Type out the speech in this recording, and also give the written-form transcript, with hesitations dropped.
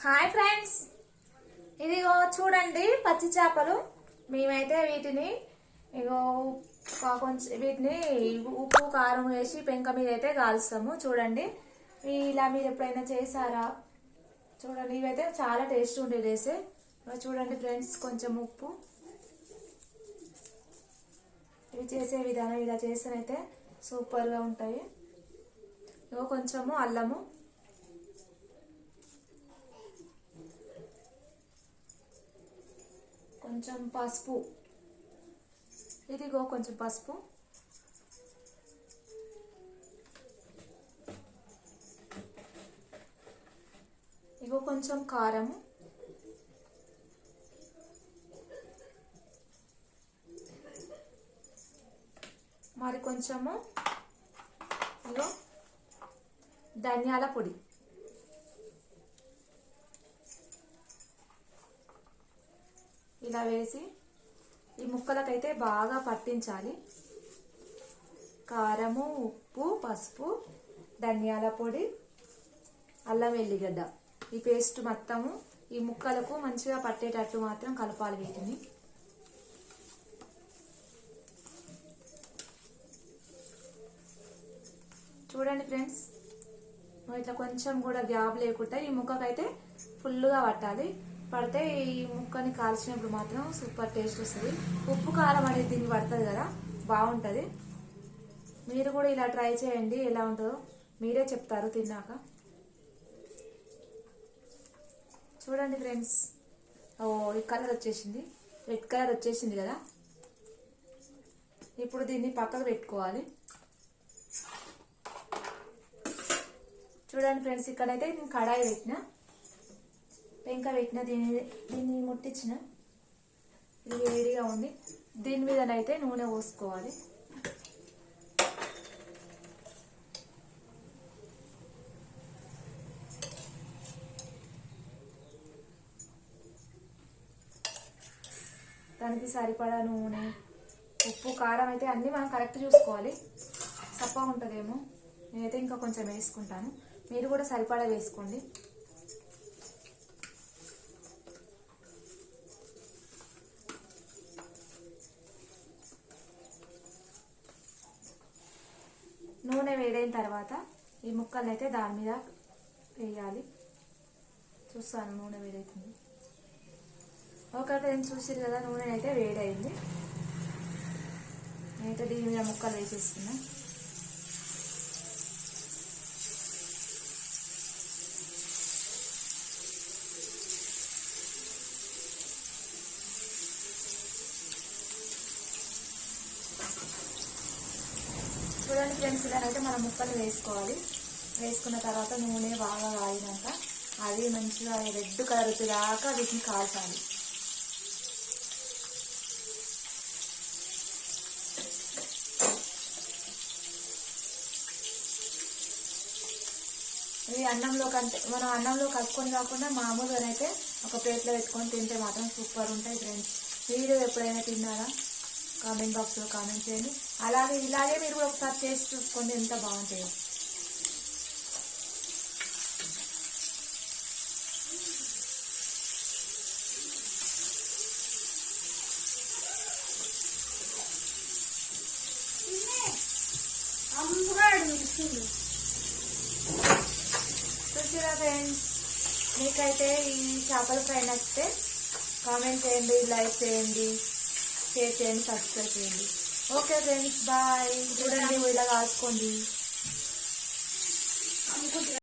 Hi friends, ఇదిగో చూడండి పచ్చి చేపలు. మేమైతే వీటిని ఇగో కొంచెం వీటిని ఉప్పు కారం వేసి పెంక మీద అయితే కాల్స్తాము. చూడండి, ఇలా మీరు ఎప్పుడైనా చేశారా? చూడండి, ఇవైతే చాలా టేస్ట్ ఉండేది వేసే. చూడండి ఫ్రెండ్స్, కొంచెం ఉప్పు. ఇవి చేసే విధానం ఇలా చేస్తేనైతే సూపర్గా ఉంటాయి. ఇగో కొంచెము అల్లము, కొంచెం పసుపు, ఇదిగో కొంచెం పసుపు, ఇగో కొంచెం కారము, మరి కొంచెము ఇగో ధనియాల పొడి. ఇలా వేసి ఈ ముక్కలకైతే బాగా పట్టించాలి. కారము, ఉప్పు, పసుపు, ధనియాల పొడి, అల్లం వెల్లిగడ్డ, ఈ పేస్ట్ మొత్తము ఈ ముక్కలకు మంచిగా పట్టేటట్టు మాత్రం కలపాలి వీటిని. చూడండి ఫ్రెండ్స్, ఇట్లా కొంచెం కూడా గ్యాప్ లేకుండా ఈ ముక్కకైతే ఫుల్గా పట్టాలి. పడితే ఈ ముక్కని కాల్చినప్పుడు మాత్రం సూపర్ టేస్ట్ వస్తుంది. ఉప్పు కారం అనేది దీనికి పడుతుంది కదా, బాగుంటుంది. మీరు కూడా ఇలా ట్రై చేయండి, ఎలా ఉంటుందో మీరే చెప్తారు తిన్నాక. చూడండి ఫ్రెండ్స్, ఈ కలర్ వచ్చేసింది, రెడ్ కలర్ వచ్చేసింది కదా. ఇప్పుడు దీన్ని పక్కకు పెట్టుకోవాలి. చూడండి ఫ్రెండ్స్, ఇక్కడైతే నేను కడాయి పెట్టిన, పెంక పెట్టిన, దీన్ని ముట్టించిన. ఇది వేడిగా ఉంది. దీని మీదనైతే నూనె పోసుకోవాలి. దానికి సరిపడా నూనె, ఉప్పు, కారం అయితే అన్నీ మనం కరెక్ట్ చూసుకోవాలి. సప్పగా ఉంటుందేమో, నేనైతే ఇంకా కొంచెం వేసుకుంటాను. మీరు కూడా సరిపడా వేసుకోండి. నూనె వేడైన తర్వాత ఈ ముక్కల్ని అయితే దాని మీద వేయాలి. చూస్తాను, నూనె వేడైతుంది. ఒకటి నేను చూసారు కదా, నూనె అయితే వేడైంది. నేనైతే దీని మీద ముక్కలు వేసేస్తున్నా. చూడండి ఫ్రెండ్స్, ఇలానైతే మనం ముక్కలు వేసుకోవాలి. వేసుకున్న తర్వాత నూనె బాగా కాగినాక అది మంచిగా రెడ్ కలర్ వచ్చేదాకా వీటిని కాల్చాలి. ఇది అన్నంలో కంటే మనం అన్నంలో కలుపుకొని కాకుండా మామూలుగానైతే ఒక ప్లేట్లో పెట్టుకొని తింటే మాత్రం సూపర్ ఉంటాయి ఫ్రెండ్స్. మీరు ఎప్పుడైనా తిన్నారా? కామెంట్ బాక్స్లో కామెంట్ చేయండి. అలాగే ఇలాగే మీరు కూడా ఒకసారి చేసి చూసుకోండి, ఎంత బాగుంటాయో. చూసిరా ఫ్రెండ్స్, మీకైతే ఈ చేపల ఫ్రై నచ్చితే కామెంట్ చేయండి, లైక్ చేయండి, షేర్ చేయండి, సబ్స్క్రైబ్ చేయండి. Okay friends, bye. చూడండి, ఇలా కాల్చుకోండి.